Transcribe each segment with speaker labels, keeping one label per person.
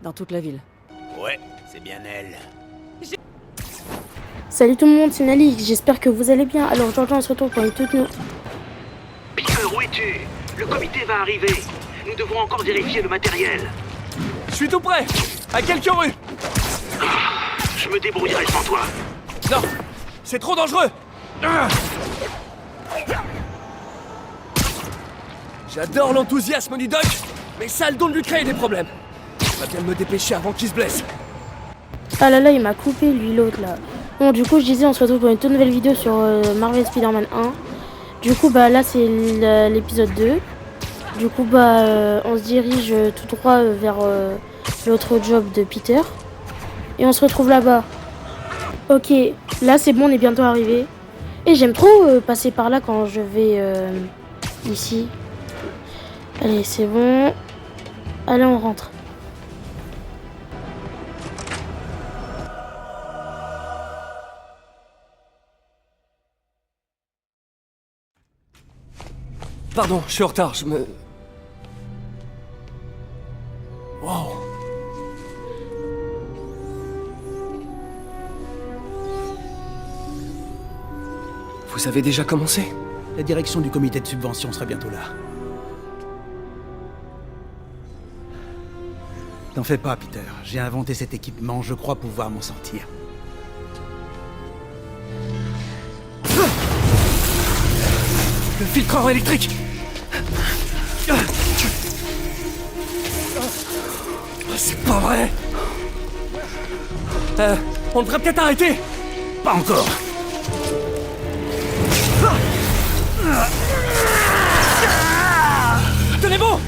Speaker 1: dans toute la ville.
Speaker 2: Ouais, c'est bien elle.
Speaker 3: Salut tout le monde, c'est Nali, j'espère que vous allez bien. Alors aujourd'hui on se retrouve pour une toute nouvelle...
Speaker 4: Peter, où es-tu? Le comité va arriver. Nous devons encore vérifier le matériel.
Speaker 5: Je suis tout prêt. À quelques rues.
Speaker 4: Je me débrouillerai sans toi.
Speaker 5: Non, c'est trop dangereux. J'adore l'enthousiasme du doc, mais ça a le don de lui créer des problèmes. Je vais bien me dépêcher avant qu'il se blesse.
Speaker 3: Ah là là, il m'a coupé lui l'autre là. Bon du coup je disais on se retrouve pour une toute nouvelle vidéo sur Marvel Spider-Man 1. Du coup bah là c'est l'épisode 2. Du coup bah on se dirige tout droit vers l'autre job de Peter. Et on se retrouve là-bas. Ok, là c'est bon, on est bientôt arrivé. Et j'aime trop passer par là quand je vais ici. Allez, c'est bon. Allez, on rentre.
Speaker 5: Pardon, je suis en retard, Wow. Vous avez déjà commencé?
Speaker 2: La direction du comité de subvention sera bientôt là. T'en fais pas, Peter. J'ai inventé cet équipement, je crois pouvoir m'en sortir.
Speaker 5: Le filtreur électrique! C'est pas vrai! On devrait peut-être arrêter!
Speaker 2: Pas encore.
Speaker 5: Tenez bon!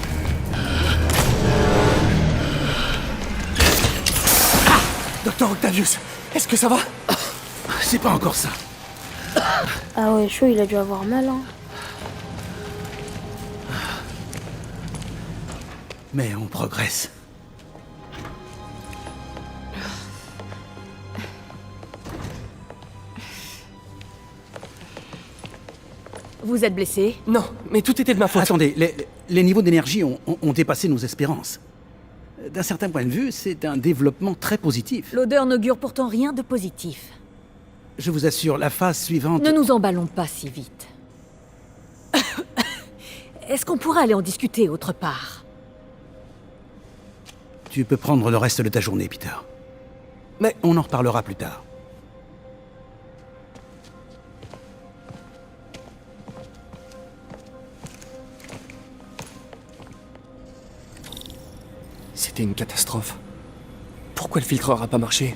Speaker 5: Docteur Octavius, est-ce que ça va?
Speaker 2: C'est pas encore ça.
Speaker 3: Ah ouais, chaud, il a dû avoir mal hein.
Speaker 2: Mais on progresse.
Speaker 1: Vous êtes blessé?
Speaker 5: Non, mais tout était de ma faute.
Speaker 2: Attendez, les niveaux d'énergie ont dépassé nos espérances. D'un certain point de vue, c'est un développement très positif.
Speaker 1: L'odeur n'augure pourtant rien de positif.
Speaker 2: Je vous assure, la phase suivante...
Speaker 1: Ne nous emballons pas si vite. Est-ce qu'on pourrait aller en discuter autre part?
Speaker 2: Tu peux prendre le reste de ta journée, Peter.
Speaker 5: Mais
Speaker 2: On en reparlera plus tard.
Speaker 5: c'était une catastrophe. Pourquoi le filtreur a pas marché?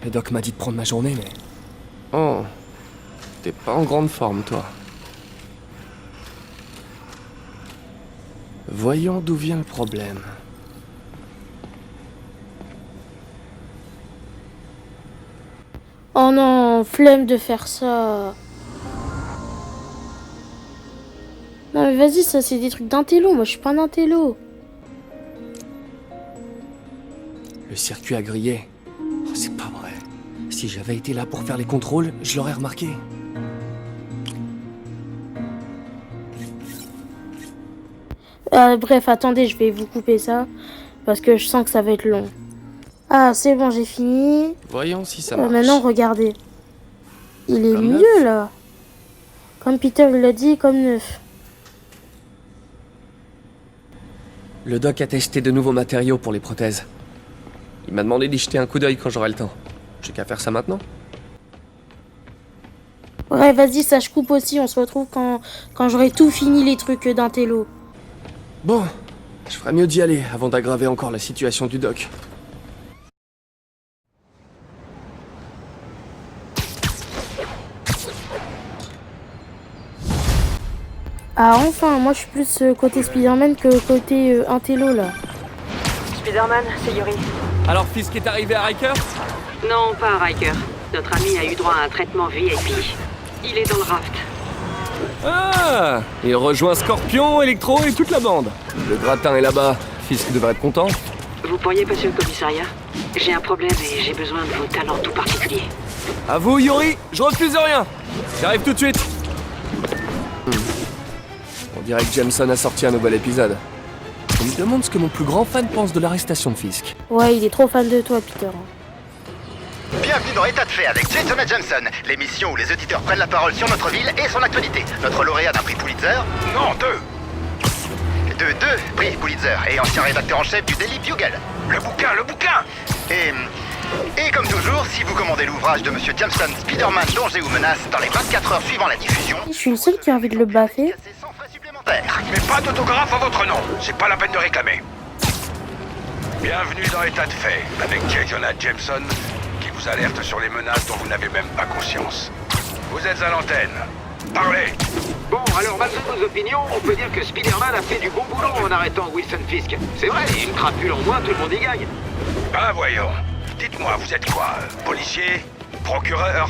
Speaker 5: Le doc m'a dit de prendre ma journée, mais...
Speaker 6: Oh, t'es pas en grande forme, toi. Voyons d'où vient le problème.
Speaker 3: Oh non, flemme de faire ça. Non mais vas-y, ça c'est des trucs d'intello, moi je suis pas un intello.
Speaker 6: Le circuit a grillé. Oh, c'est pas vrai. Si j'avais été là pour faire les contrôles, je l'aurais remarqué.
Speaker 3: Bref, attendez, je vais vous couper ça. Parce que je sens que ça va être long. Ah, c'est bon, j'ai fini.
Speaker 6: Voyons si ça marche.
Speaker 3: Maintenant, regardez. Il est
Speaker 6: Comme
Speaker 3: mieux,
Speaker 6: neuf.
Speaker 3: là. Comme Peter l'a dit, comme neuf.
Speaker 6: Le doc a testé de nouveaux matériaux pour les prothèses. Il m'a demandé d'y jeter un coup d'œil quand j'aurai le temps. J'ai qu'à faire ça maintenant.
Speaker 3: Ouais, vas-y, ça je coupe aussi. On se retrouve quand j'aurai tout fini les trucs d'intello.
Speaker 6: Bon, je ferais mieux d'y aller avant d'aggraver encore la situation du doc.
Speaker 3: Ah, enfin, moi je suis plus côté Spider-Man que côté intello, là.
Speaker 7: Spider-Man, c'est Yuri.
Speaker 5: Alors, Fisk est arrivé à Riker?
Speaker 7: Non, pas à Riker. Notre ami a eu droit à un traitement VIP. Il est dans le raft.
Speaker 5: Ah! Il rejoint Scorpion, Electro et toute la bande. Le gratin est là-bas. Fisk devrait être content.
Speaker 7: Vous pourriez passer au commissariat? J'ai un problème et j'ai besoin de vos talents tout particuliers.
Speaker 5: À vous, Yuri, je refuse rien. J'arrive tout de suite.
Speaker 6: On dirait que Jameson a sorti un nouvel épisode. On me demande ce que mon plus grand fan pense de l'arrestation de Fisk.
Speaker 3: Ouais, il est trop fan de toi, Peter.
Speaker 8: Bienvenue dans État de fait avec J. Jonah Jameson, l'émission où les auditeurs prennent la parole sur notre ville et son actualité. Notre lauréat d'un prix Pulitzer...
Speaker 9: Non, deux
Speaker 8: prix Pulitzer et ancien rédacteur en chef du Daily Bugle.
Speaker 9: Le bouquin
Speaker 8: Et comme toujours, si vous commandez l'ouvrage de Monsieur Jameson, Spider-Man, danger ou menace, dans les 24 heures suivant la diffusion...
Speaker 3: Je suis le seul qui a envie de le baffer.
Speaker 8: C'est 100 frais supplémentaires.
Speaker 9: Mais pas d'autographe à votre nom, c'est pas la peine de réclamer. Bienvenue dans État de fait, avec J. Jonah Jameson, qui vous alerte sur les menaces dont vous n'avez même pas conscience. Vous êtes à l'antenne. Parlez.
Speaker 4: Bon, alors malgré nos opinions, on peut dire que Spider-Man a fait du bon boulot en arrêtant Wilson Fisk. C'est vrai, une crapule en moins, tout le monde y gagne.
Speaker 9: Ben voyons. Dites-moi, vous êtes quoi? Policier? Procureur?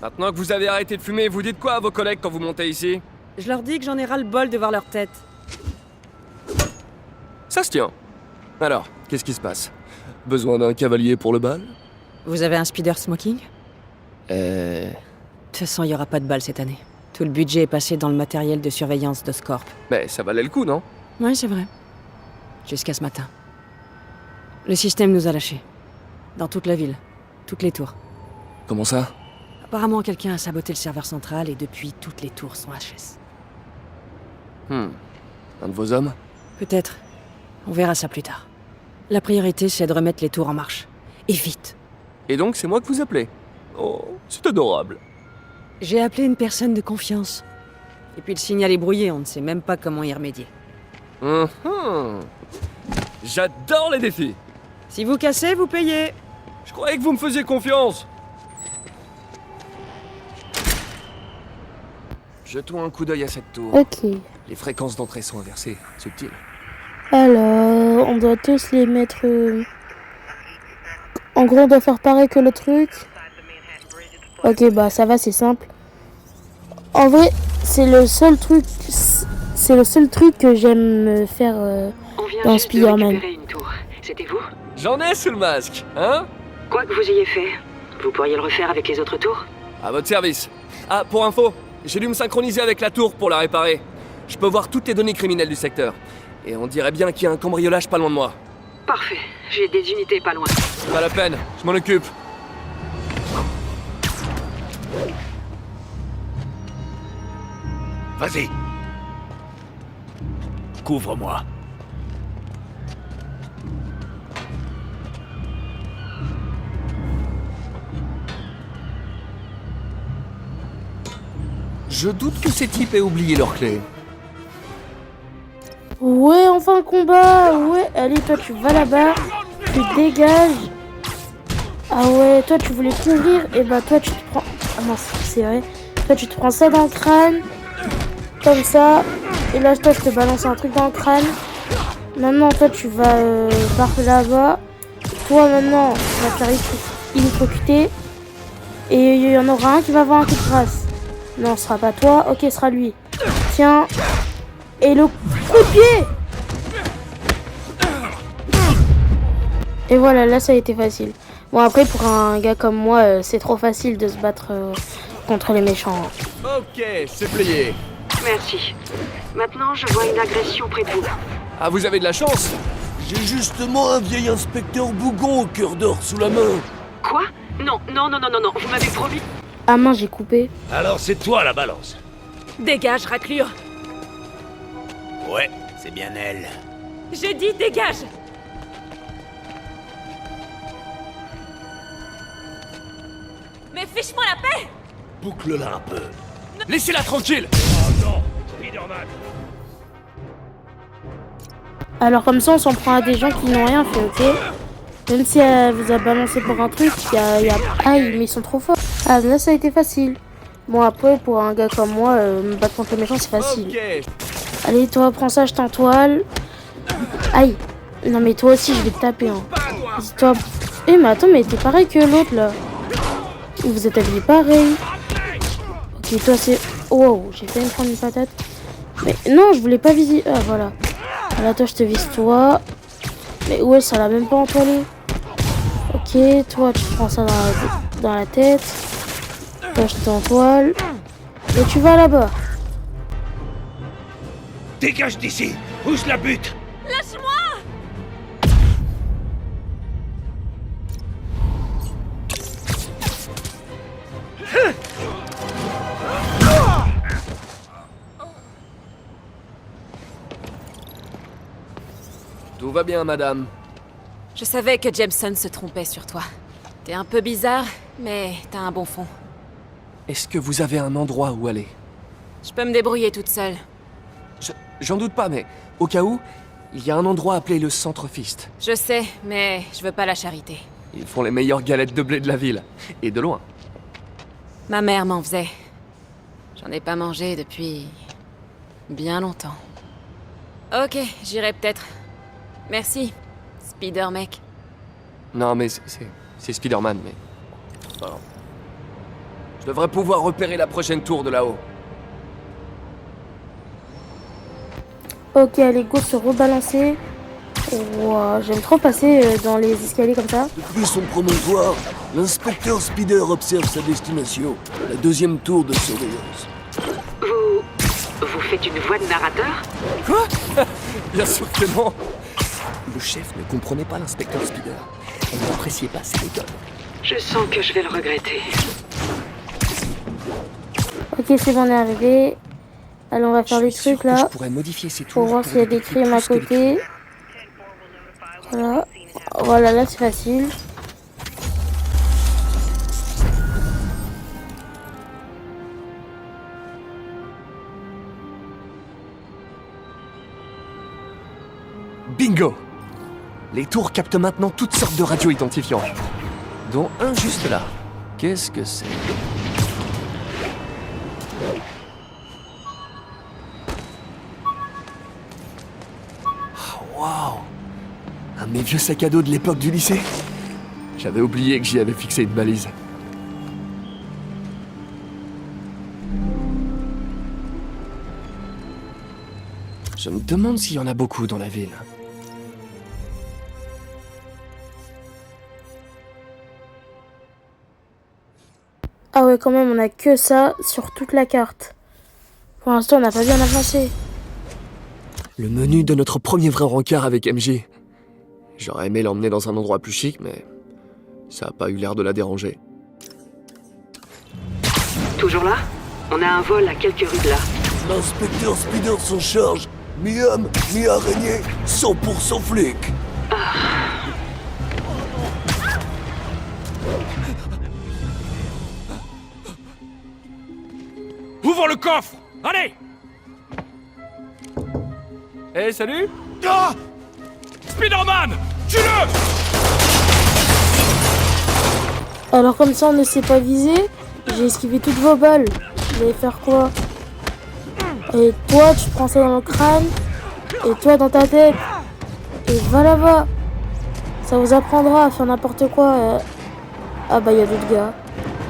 Speaker 5: Maintenant que vous avez arrêté de fumer, vous dites quoi à vos collègues quand vous montez ici?
Speaker 10: Je leur dis que j'en ai ras le bol de voir leur tête.
Speaker 5: Ça se tient. Alors, qu'est-ce qui se passe? Besoin d'un cavalier pour le bal?
Speaker 10: Vous avez un speeder smoking? De toute façon, il n'y aura pas de bal cette année. Tout le budget est passé dans le matériel de surveillance d'Oscorp.
Speaker 5: Mais ça valait le coup, non?
Speaker 10: Oui, c'est vrai. Jusqu'à ce matin. Le système nous a lâchés. Dans toute la ville. Toutes les tours.
Speaker 5: Comment ça?
Speaker 10: Apparemment, quelqu'un a saboté le serveur central et depuis, toutes les tours sont HS.
Speaker 5: Un de vos hommes?
Speaker 10: Peut-être. On verra ça plus tard. La priorité, c'est de remettre les tours en marche. Et vite.
Speaker 5: Et donc, c'est moi que vous appelez? Oh, c'est adorable.
Speaker 10: J'ai appelé une personne de confiance. Et puis le signal est brouillé, on ne sait même pas comment y remédier.
Speaker 5: J'adore les défis.
Speaker 10: Si vous cassez, vous payez.
Speaker 5: Je croyais que vous me faisiez confiance. Jetons un coup d'œil à cette tour.
Speaker 3: Ok.
Speaker 5: Les fréquences d'entrée sont inversées. Subtil.
Speaker 3: Alors, on doit tous les mettre... En gros, on doit faire pareil que le truc. Ok, bah ça va, c'est simple. En vrai, c'est le seul truc... C'est le seul truc que j'aime faire
Speaker 7: On vient
Speaker 3: dans
Speaker 7: juste de
Speaker 3: Spider-Man.
Speaker 7: récupérer une tour. C'était vous?
Speaker 5: J'en ai sous le masque, hein?
Speaker 7: Quoi que vous ayez fait, vous pourriez le refaire avec les autres tours?
Speaker 5: À votre service. Ah, pour info, j'ai dû me synchroniser avec la tour pour la réparer. Je peux voir toutes les données criminelles du secteur. Et on dirait bien qu'il y a un cambriolage pas loin de moi.
Speaker 7: Parfait, j'ai des unités pas loin.
Speaker 5: Pas la peine, je m'en occupe.
Speaker 9: Vas-y. Couvre-moi.
Speaker 5: Je doute que ces types aient oublié leur clé.
Speaker 3: Ouais, enfin combat. Ouais, allez, toi tu vas là-bas. Tu dégages. Ah ouais, toi tu voulais couvrir. Et bah toi tu te prends... Ah non, c'est vrai. Toi tu te prends ça dans le crâne. Comme ça. Et là, toi je te balance un truc dans le crâne. Maintenant, toi tu vas par là-bas. Toi maintenant, tu vas faire électrocuter. Et il y en aura un qui va avoir un coup de grâce. Non, ce sera pas toi. Ok, ce sera lui. Tiens. Et le coup de pied. Et voilà, là ça a été facile. Bon, après pour un gars comme moi, c'est trop facile de se battre contre les méchants.
Speaker 5: Ok, c'est plié.
Speaker 7: Merci. Maintenant, je vois une agression près de vous.
Speaker 5: Ah, vous avez de la chance. J'ai justement un vieil inspecteur bougon au cœur d'or sous la main.
Speaker 7: Quoi? Non, vous m'avez promis.
Speaker 3: Ah mince, j'ai coupé.
Speaker 9: Alors c'est toi la balance.
Speaker 1: Dégage, raclure.
Speaker 9: Ouais, c'est bien elle.
Speaker 1: J'ai dit dégage. Mais fiche-moi la paix.
Speaker 9: Boucle-la un peu.
Speaker 5: Laissez-la tranquille.
Speaker 9: Oh non, Spider-Man.
Speaker 3: Alors comme ça, on s'en prend à des gens qui n'ont rien fait, ok? Même si elle vous a balancé pour un truc, il y a... Aïe, mais ils sont trop forts. Ah, là, ça a été facile. Bon, après, pour un gars comme moi, me battre contre les méchants, c'est facile.
Speaker 5: Ok.
Speaker 3: Allez, toi, prends ça, je t'entoile. Aïe. Non, mais toi aussi, je vais te taper, hein. Toi... Eh, mais attends, mais t'es pareil que l'autre, là. Vous êtes habillés pareil. Ok, toi, c'est... Wow, j'ai failli me prendre une patate. Mais non, je voulais pas viser... Ah, voilà. Là, toi, je te vise, toi. Mais ouais, ça l'a même pas entoilé. Ok, toi, tu prends ça dans la tête. Là, je t'entoile. Et tu vas là-bas.
Speaker 11: Dégage d'ici! Pousse la butte!
Speaker 1: Lâche-moi!
Speaker 5: Tout va bien, madame.
Speaker 1: Je savais que Jameson se trompait sur toi. T'es un peu bizarre, mais t'as un bon fond.
Speaker 5: Est-ce que vous avez un endroit où aller?
Speaker 1: Je peux me débrouiller toute seule.
Speaker 5: J'en doute pas, mais au cas où, il y a un endroit appelé le Centre Fist.
Speaker 1: Je sais, mais je veux pas la charité.
Speaker 5: Ils font les meilleures galettes de blé de la ville. Et de loin.
Speaker 1: Ma mère m'en faisait. J'en ai pas mangé depuis... bien longtemps. Ok, j'irai peut-être. Merci, Spider-Mec.
Speaker 5: Non, mais c'est Spider-Man, mais... Alors, je devrais pouvoir repérer la prochaine tour de là-haut.
Speaker 3: Ok, allez, go, se rebalancer. Wow, j'aime trop passer dans les escaliers comme ça.
Speaker 12: Depuis son promontoire, l'inspecteur Spider observe sa destination, la deuxième tour de surveillance.
Speaker 7: Vous faites une voix de narrateur?
Speaker 5: Quoi? Bien sûr que non. Le chef ne comprenait pas l'inspecteur Spider. Elle n'appréciait pas ses méthodes.
Speaker 7: Je sens que je vais le regretter.
Speaker 3: Ok, c'est bon, on est arrivé. Allez, on va faire les trucs là.
Speaker 5: Je pourrais modifier ces tours
Speaker 3: Pour voir s'il y a des crimes à côté. Voilà. Voilà, là c'est facile.
Speaker 5: Bingo! Les tours captent maintenant toutes sortes de radios identifiants. Dont un juste là. Qu'est-ce que c'est? Waouh! Un de mes vieux sacs à dos de l'époque du lycée. J'avais oublié que j'y avais fixé une balise. Je me demande s'il y en a beaucoup dans la ville.
Speaker 3: Ah ouais, quand même, on a que ça sur toute la carte. Pour l'instant, on n'a pas bien avancé.
Speaker 5: Le menu de notre premier vrai rencard avec MJ. J'aurais aimé l'emmener dans un endroit plus chic, mais ça a pas eu l'air de la déranger.
Speaker 7: Toujours là? On a un vol à quelques rues de là.
Speaker 12: L'inspecteur Spider s'en charge. Mi-homme, mi-araignée, 100% flic.
Speaker 11: Ouvre le coffre! Allez!
Speaker 5: Eh, salut!
Speaker 11: Ah! Spider-Man! Tue-le!
Speaker 3: Alors comme ça, on ne s'est pas visé. J'ai esquivé toutes vos balles. Vous allez faire quoi? Et toi, tu prends ça dans le crâne. Et toi, dans ta tête. Et va là-bas. Ça vous apprendra à faire n'importe quoi. Ah bah, il y a d'autres gars.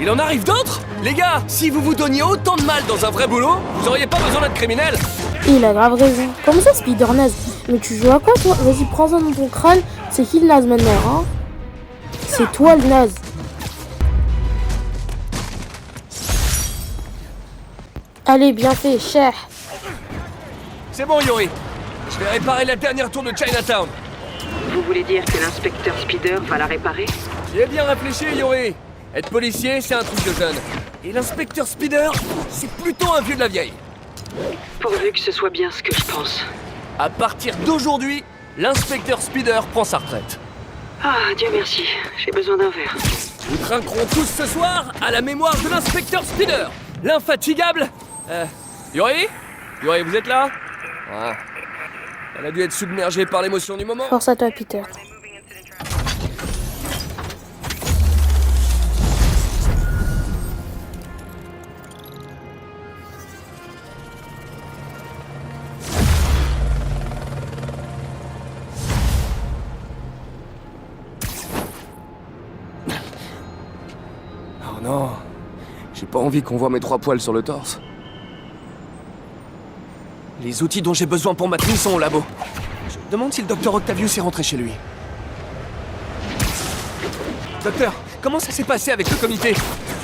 Speaker 5: Il en arrive d'autres? Les gars, si vous vous donniez autant de mal dans un vrai boulot, vous auriez pas besoin d'être criminel.
Speaker 3: Il a grave raison. Comment ça, Spider naze? Mais tu joues à quoi, toi? Vas-y, prends ça dans ton crâne. C'est qui le naze maintenant, hein? C'est toi le naze. Allez, bien fait, cher.
Speaker 5: C'est bon, Yori. Je vais réparer la dernière tour de Chinatown.
Speaker 7: Vous voulez dire que l'inspecteur Spider va la réparer?
Speaker 5: J'y ai bien réfléchi, Yori. Être policier, c'est un truc de jeune. Et l'inspecteur Spider, c'est plutôt un vieux de la vieille.
Speaker 7: Pourvu que ce soit bien ce que je pense.
Speaker 5: À partir d'aujourd'hui, l'inspecteur Spider prend sa retraite.
Speaker 7: Ah, Dieu merci, j'ai besoin d'un verre.
Speaker 5: Nous trinquerons tous ce soir à la mémoire de l'inspecteur Spider, l'infatigable... Yori? Yori, vous êtes là? Ah. Elle a dû être submergée par l'émotion du moment.
Speaker 3: Force à toi, Peter.
Speaker 5: Oh non, j'ai pas envie qu'on voit mes 3 poils sur le torse. Les outils dont j'ai besoin pour ma tenue sont au labo. Je me demande si le docteur Octavius est rentré chez lui. Docteur,
Speaker 6: comment ça s'est passé avec le comité?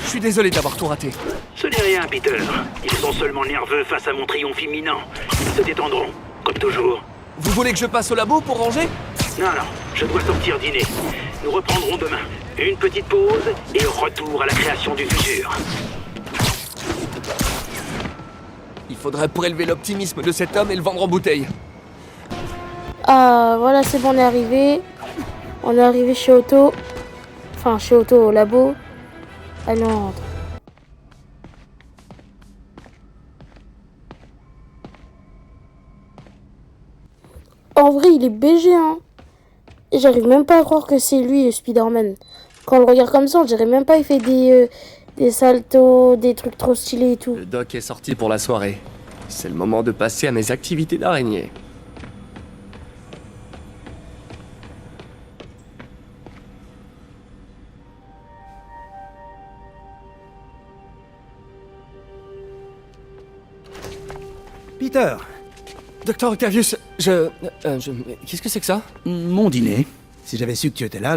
Speaker 6: Je suis désolé d'avoir tout raté.
Speaker 13: Ce n'est rien, Peter. Ils sont seulement nerveux face à mon triomphe imminent. Ils se détendront, comme toujours.
Speaker 6: Vous voulez que je passe au labo pour ranger?
Speaker 13: Non, je dois sortir dîner. Nous reprendrons demain. Une petite pause et retour à la création du futur.
Speaker 6: Il faudrait prélever l'optimisme de cet homme et le vendre en bouteille.
Speaker 3: Ah, voilà, c'est bon, on est arrivé. On est arrivé chez Otto. Enfin, chez Otto, au labo. Allez, on rentre. En vrai, il est BG, hein. Et j'arrive même pas à croire que c'est lui, Spider-Man. Quand on le regarde comme ça, on dirait même pas qu'il fait des saltos, des trucs trop stylés et tout.
Speaker 6: Le doc est sorti pour la soirée. C'est le moment de passer à mes activités d'araignée.
Speaker 2: Peter,
Speaker 6: Docteur Octavius, qu'est-ce que c'est que ça?
Speaker 2: mon dîner. Si j'avais su que tu étais là,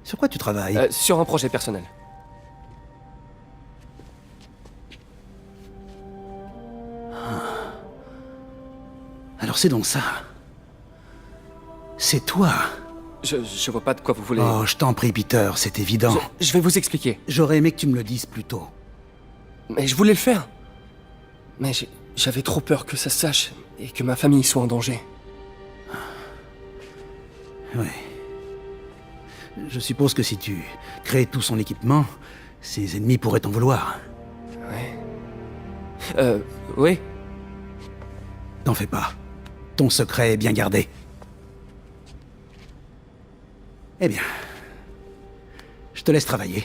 Speaker 2: Sur quoi tu travailles?
Speaker 6: Sur un projet personnel.
Speaker 2: Alors c'est donc ça. C'est toi.
Speaker 6: Je vois pas de quoi vous voulez...
Speaker 2: Oh, je t'en prie, Peter, c'est évident.
Speaker 6: Je vais vous expliquer.
Speaker 2: J'aurais aimé que tu me le dises plus tôt.
Speaker 6: Mais je voulais le faire. Mais j'avais trop peur que ça se sache et que ma famille soit en danger.
Speaker 2: Oui. Je suppose que si tu crées tout son équipement, ses ennemis pourraient t'en vouloir.
Speaker 6: Oui.
Speaker 2: T'en fais pas. Ton secret est bien gardé. Eh bien, je te laisse travailler.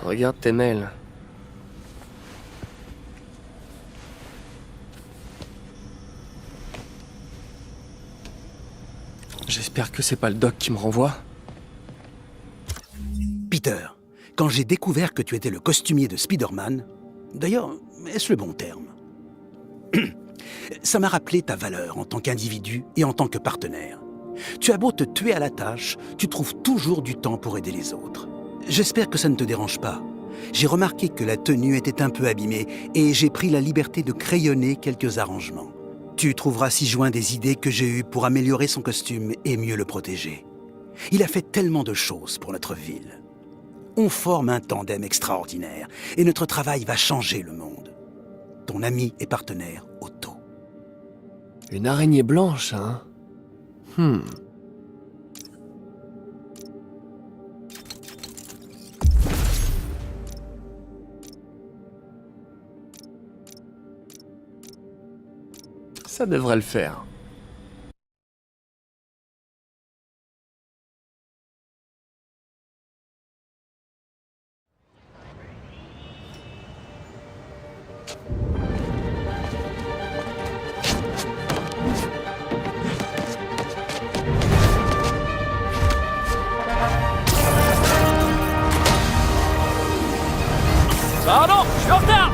Speaker 6: Regarde tes mails. J'espère que c'est pas le doc qui me renvoie.
Speaker 2: Peter, quand j'ai découvert que tu étais le costumier de Spider-Man, d'ailleurs, est-ce le bon terme? Ça m'a rappelé ta valeur en tant qu'individu et en tant que partenaire. Tu as beau te tuer à la tâche, tu trouves toujours du temps pour aider les autres. J'espère que ça ne te dérange pas. J'ai remarqué que la tenue était un peu abîmée et j'ai pris la liberté de crayonner quelques arrangements. Tu trouveras ci-joint des idées que j'ai eues pour améliorer son costume et mieux le protéger. Il a fait tellement de choses pour notre ville. On forme un tandem extraordinaire et notre travail va changer le monde. Ton ami et partenaire, Otto.
Speaker 6: Une araignée blanche, hein? Ça devrait le faire.
Speaker 5: Pardon, je suis en retard!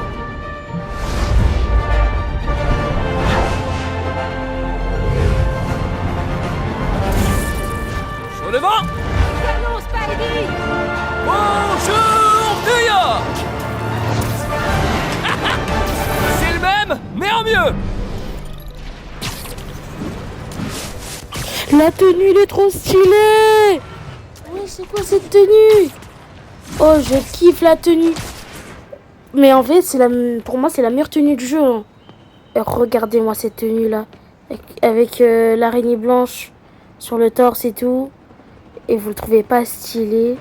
Speaker 5: Sur le vent!
Speaker 1: Allons, Spidey!
Speaker 5: Bonjour, New York! C'est le même, mais en mieux!
Speaker 3: La tenue, il est trop stylée! Oui, c'est quoi cette tenue? Oh, je kiffe la tenue. Mais en fait, pour moi, c'est la meilleure tenue du jeu. Hein. Regardez-moi cette tenue-là. Avec l'araignée blanche sur le torse et tout. Et vous le trouvez pas stylé?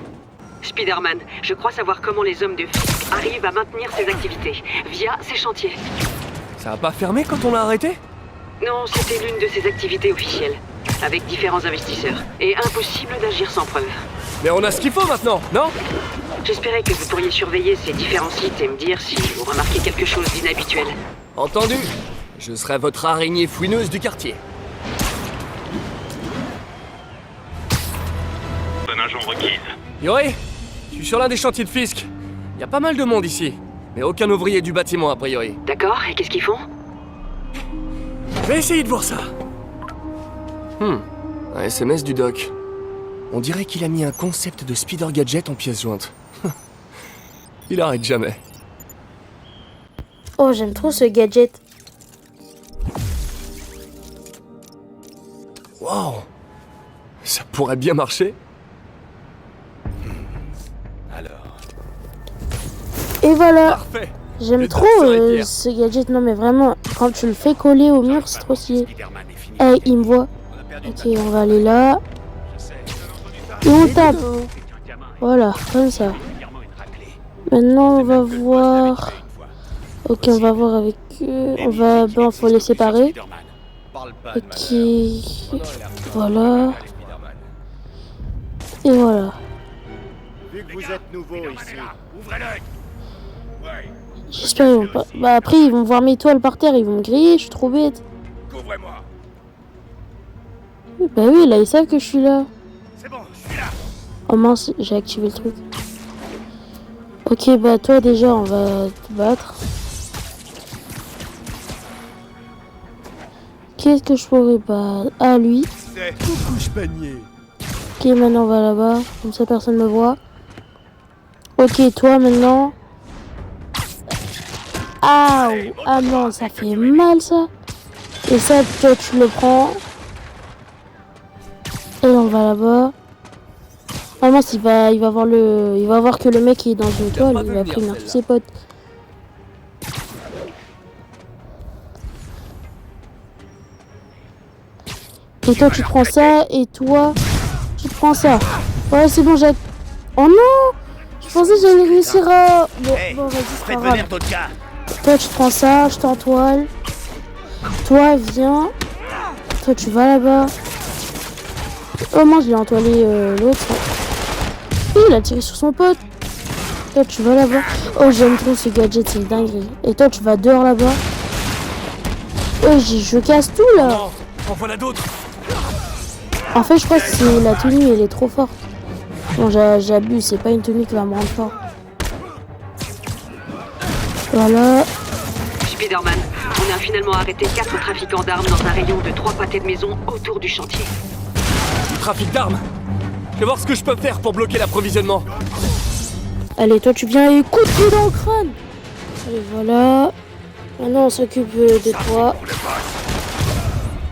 Speaker 7: Spider-Man, je crois savoir comment les hommes de Fisk arrivent à maintenir ces activités via ces chantiers.
Speaker 6: Ça a pas fermé quand on l'a arrêté?
Speaker 7: Non, c'était l'une de ces activités officielles, avec différents investisseurs. Et impossible d'agir sans preuve.
Speaker 6: Mais on a ce qu'il faut maintenant, non?
Speaker 7: J'espérais que vous pourriez surveiller ces différents sites et me dire si vous remarquez quelque chose d'inhabituel.
Speaker 6: Entendu. Je serai votre araignée fouineuse du quartier.
Speaker 13: l'information requise.
Speaker 5: Yuri, je suis sur l'un des chantiers de Fisk. Il y a pas mal de monde ici, mais aucun ouvrier du bâtiment a priori.
Speaker 7: D'accord, et qu'est-ce qu'ils font?
Speaker 5: Je vais essayer de voir ça. Un SMS du doc. On dirait qu'il a mis un concept de Spider Gadget en pièces jointes. Il arrête jamais.
Speaker 3: Oh, j'aime trop ce gadget.
Speaker 5: Wow, ça pourrait bien marcher.
Speaker 3: Et voilà.
Speaker 5: Parfait.
Speaker 3: J'aime
Speaker 5: Le
Speaker 3: trop
Speaker 5: doc serait fier.
Speaker 3: ce gadget. Non mais vraiment, quand tu le fais coller au mur, c'est trop stylé. Eh, il me voit. Ok, on va aller là. Et on tape. Voilà, comme ça. Maintenant, on va voir... Ok, on va voir avec eux. On va... Bon, faut les séparer. Ok. Voilà. Et voilà.
Speaker 8: Vu que vous êtes nouveau ici.
Speaker 13: Ouvrez l'œil.
Speaker 3: J'espère qu'ils vont pas... Bah après, ils vont voir mes toiles par terre, ils vont me griller, je suis trop bête.
Speaker 13: Couvrez-moi.
Speaker 3: Bah oui, là, ils savent que je suis là.
Speaker 13: C'est bon, je suis là.
Speaker 3: Oh mince, j'ai activé le truc. Ok, bah toi déjà, on va te battre. Qu'est-ce que je pourrais battre? Ah, lui. Ok, maintenant on va là-bas. Comme ça, personne me voit. Ok, toi maintenant. Ah, ah non, ça fait mal ça. Et ça, toi tu le prends. Et on va là-bas. Ah mince, il va voir que le mec est dans une toile, il va prévenir tous ses potes. Et toi tu prends ça, et toi tu prends ça. Ouais, c'est bon, j'ai... Oh non! Je pensais que j'allais réussir à... Bon, vas-y, c'est pas grave. Toi tu prends ça, je t'entoile. Toi viens. Toi tu vas là-bas. Oh mince, je l'ai entoilé l'autre. Il a tiré sur son pote. Toi tu vas là-bas. Oh, j'aime trop ce gadget, c'est une dinguerie. Et toi tu vas dehors là-bas. Oh, je casse tout là.
Speaker 5: Non, en voilà d'autres.
Speaker 3: En fait, je crois que c'est la tenue, elle est trop forte. Bon, j'abuse, c'est pas une tenue qui va me rendre fort. Voilà.
Speaker 7: Spider-Man, on a finalement arrêté 4 trafiquants d'armes dans un rayon de 3 pâtés de maison autour du chantier.
Speaker 5: Trafic d'armes. Je vais voir ce que je peux faire pour bloquer l'approvisionnement.
Speaker 3: Allez, toi tu viens et coup de pied dans le crâne. Allez, voilà. Maintenant, on s'occupe de toi.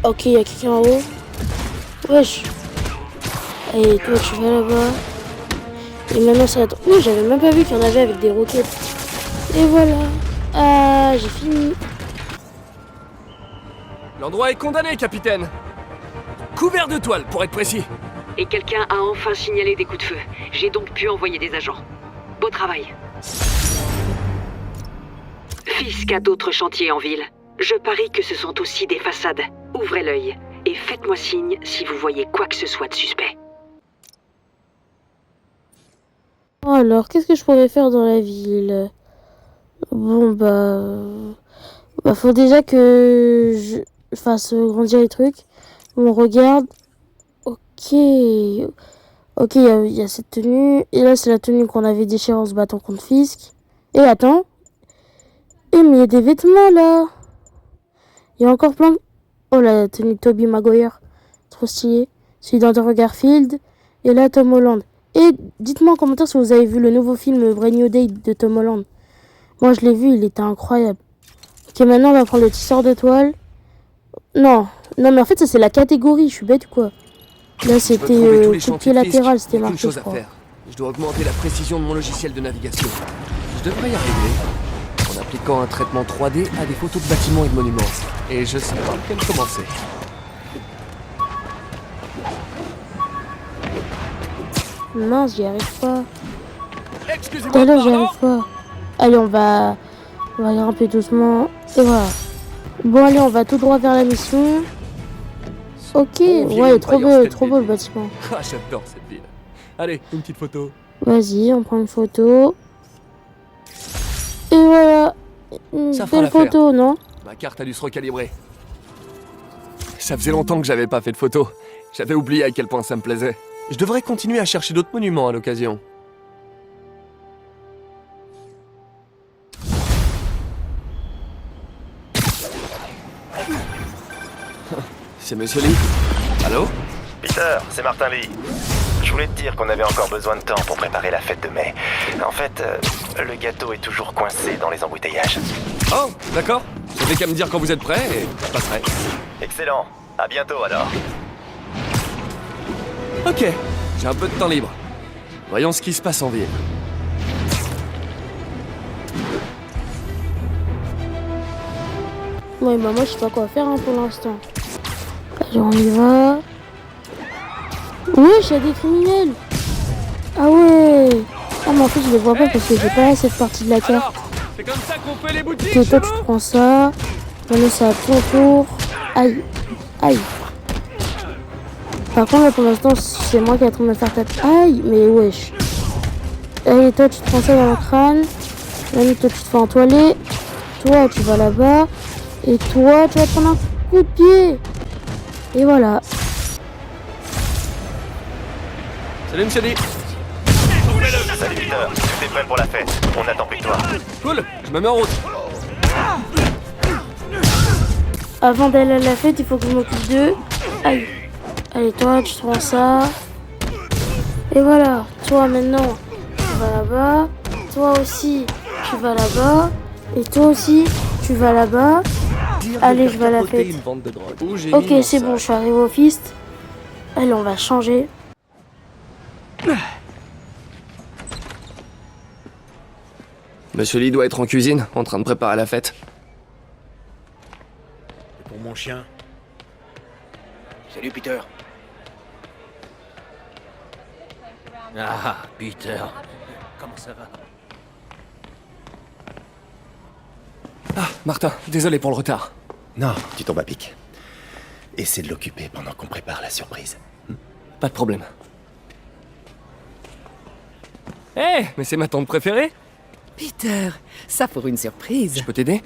Speaker 3: Ok, il y a quelqu'un en haut. Wesh. Allez, toi tu vas là-bas. Et maintenant, ça va... Oui, j'avais même pas vu qu'il y en avait avec des roquettes. Et voilà. Ah, j'ai fini.
Speaker 5: L'endroit est condamné, capitaine. Couvert de toile, pour être précis.
Speaker 7: Et quelqu'un a enfin signalé des coups de feu. J'ai donc pu envoyer des agents. Beau travail. Fisk a d'autres chantiers en ville. Je parie que ce sont aussi des façades. Ouvrez l'œil et faites-moi signe si vous voyez quoi que ce soit de suspect.
Speaker 3: Alors, qu'est-ce que je pourrais faire dans la ville? Bon, bah faut déjà que je fasse grandir les trucs. On regarde. Ok. Ok, il y a cette tenue. Et là, c'est la tenue qu'on avait déchirée en se battant contre Fisk. Et attends. Mais il y a des vêtements, là. Il y a encore plein de... Oh, la tenue de Tobey Maguire. Trop stylé. Celui d'Andrew Garfield. Et là, Tom Holland. Et dites-moi en commentaire si vous avez vu le nouveau film Brand New Day de Tom Holland. Moi, je l'ai vu, il était incroyable. Ok, maintenant, on va prendre le tisseur de toile. Non, mais en fait, ça, c'est la catégorie. Je suis bête ou quoi? Là, c'était coup de pied latéral, c'était marqué, je crois.
Speaker 5: Je dois augmenter la précision de mon logiciel de navigation. Je devrais y arriver. En appliquant un traitement 3D à des photos de bâtiments et de monuments. Et je sais par lequel commencer.
Speaker 3: Mince, j'y arrive pas. Tout à l'heure, j'y arrive pas. Allez, on va aller un peu doucement. Et voilà. Bon, allez, on va tout droit vers la mission. Ok, ouais, trop beau le bâtiment.
Speaker 5: Ah, j'adore cette ville. Allez, une petite photo.
Speaker 3: Vas-y, on prend une photo. Et voilà. Une belle photo, non?
Speaker 5: Ma carte a dû se recalibrer. Ça faisait longtemps que j'avais pas fait de photo. J'avais oublié à quel point ça me plaisait.
Speaker 6: Je devrais continuer à chercher d'autres monuments à l'occasion. C'est Monsieur Lee. Allô?
Speaker 8: Peter, c'est Martin Lee. Je voulais te dire qu'on avait encore besoin de temps pour préparer la fête de mai. En fait, le gâteau est toujours coincé dans les embouteillages.
Speaker 6: Oh, d'accord. Vous n'avez qu'à me dire quand vous êtes prêt et je passerai.
Speaker 8: Excellent. À bientôt alors.
Speaker 6: Ok, j'ai un peu de temps libre. Voyons ce qui se passe en ville.
Speaker 3: Ouais, bah moi je sais pas quoi faire hein, pour l'instant. Allez, on y va. Wesh, y'a des criminels. Ah ouais. Ah mais en fait je les vois pas parce que j'ai pas cette partie de la carte.
Speaker 5: C'est comme ça qu'on fait les boutiques.
Speaker 3: Ok, toi tu prends ça. Voilà, c'est à ton tour. Aïe. Aïe. Par contre là pour l'instant c'est moi qui est en train de me faire taper. Aïe, mais wesh. Allez, toi tu te prends ça dans le crâne. Allez, toi tu te fais entoiler. Toi tu vas là-bas. Et toi tu vas prendre un coup de pied. Et voilà.
Speaker 6: Salut Monsieur Lee.
Speaker 8: Salut Peter, tout est prêt pour la fête. On attend plus que toi.
Speaker 6: Cool, je me mets en route.
Speaker 3: Avant d'aller à la fête, il faut que je m'occupe d'eux. Aïe. Allez, toi, tu prends ça. Et voilà. Toi, maintenant, tu vas là-bas. Toi aussi, tu vas là-bas. Et toi aussi, tu vas là-bas. Allez, je vais à la fête. Ok, c'est bon, je suis arrivé au fist. Allez, on va changer.
Speaker 6: Monsieur Lee doit être en cuisine, en train de préparer la fête.
Speaker 11: Pour mon chien.
Speaker 13: Salut Peter.
Speaker 11: Ah, Peter. Comment ça va?
Speaker 6: Ah, Martin, désolé pour le retard.
Speaker 8: Non, tu tombes à pic. Essaie de l'occuper pendant qu'on prépare la surprise.
Speaker 6: Pas de problème. Eh, mais c'est ma tante préférée.
Speaker 14: Peter, ça pour une surprise.
Speaker 6: Je peux t'aider?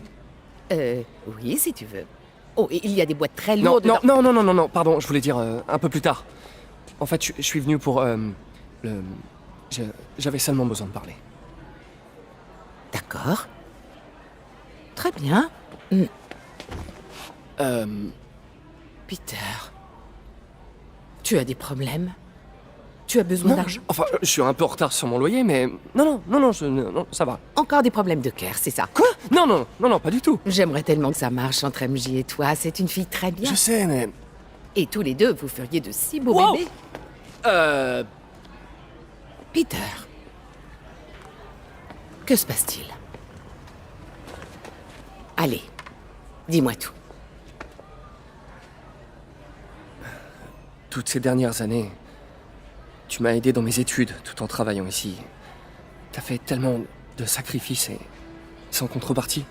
Speaker 14: Oui, si tu veux. Oh, et il y a des boîtes très
Speaker 6: Non,
Speaker 14: lourdes.
Speaker 6: non, pardon, je voulais dire un peu plus tard. En fait, je suis venu pour, j'avais seulement besoin de parler.
Speaker 14: D'accord. Très bien. Peter, tu as des problèmes? Tu as besoin d'argent?
Speaker 6: Enfin, je suis un peu en retard sur mon loyer, mais... Non, ça va.
Speaker 14: Encore des problèmes de cœur, c'est ça?
Speaker 6: Quoi? Non, pas du tout.
Speaker 14: J'aimerais tellement que ça marche entre MJ et toi. C'est une fille très bien.
Speaker 6: Je sais, mais...
Speaker 14: Et tous les deux, vous feriez de si beaux
Speaker 6: Wow.
Speaker 14: bébés. Peter, que se passe-t-il? Allez, dis-moi tout.
Speaker 6: Toutes ces dernières années, tu m'as aidé dans mes études tout en travaillant ici. T'as fait tellement de sacrifices et sans contrepartie.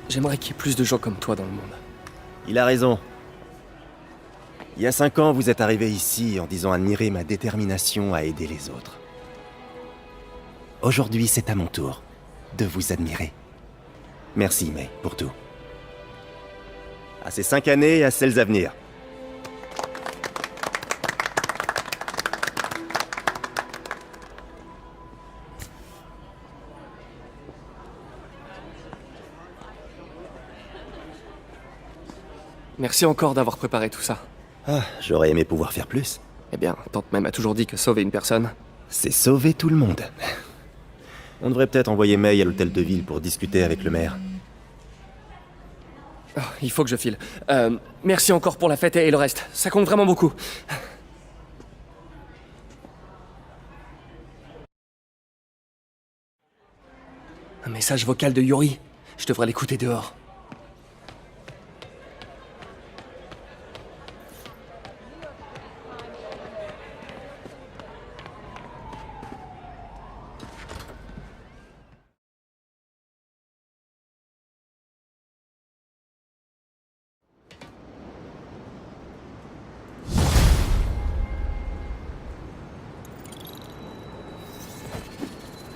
Speaker 6: J'aimerais qu'il y ait plus de gens comme toi dans le monde.
Speaker 8: Il a raison. Il y a 5 ans, vous êtes arrivé ici en disant admirer ma détermination à aider les autres. Aujourd'hui, c'est à mon tour de vous admirer. Merci, May, pour tout. À ces 5 années et à celles à venir.
Speaker 6: Merci encore d'avoir préparé tout ça.
Speaker 8: Ah, j'aurais aimé pouvoir faire plus.
Speaker 6: Eh bien, tante même a toujours dit que sauver une personne...
Speaker 8: C'est sauver tout le monde. On devrait peut-être envoyer May à l'hôtel de ville pour discuter avec le maire.
Speaker 6: Oh, il faut que je file. Merci encore pour la fête et le reste. Ça compte vraiment beaucoup. Un message vocal de Yuri. Je devrais l'écouter dehors.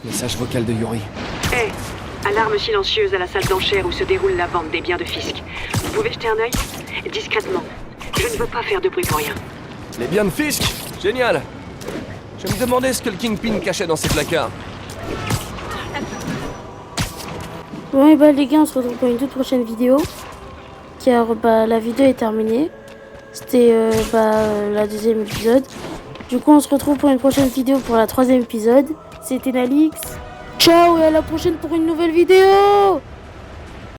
Speaker 6: Message vocal de Yuri.
Speaker 7: Hé, alarme silencieuse à la salle d'enchères où se déroule la vente des biens de Fisk. Vous pouvez jeter un œil? Discrètement. Je ne veux pas faire de bruit pour rien.
Speaker 6: Les biens de Fisk?
Speaker 5: Génial. Je me demandais ce que le Kingpin cachait dans ces placards.
Speaker 3: Bon et bah les gars, on se retrouve pour une toute prochaine vidéo. Car bah la vidéo est terminée. C'était la deuxième épisode. Du coup on se retrouve pour une prochaine vidéo pour la troisième épisode. C'était Nalix. Ciao et à la prochaine pour une nouvelle vidéo.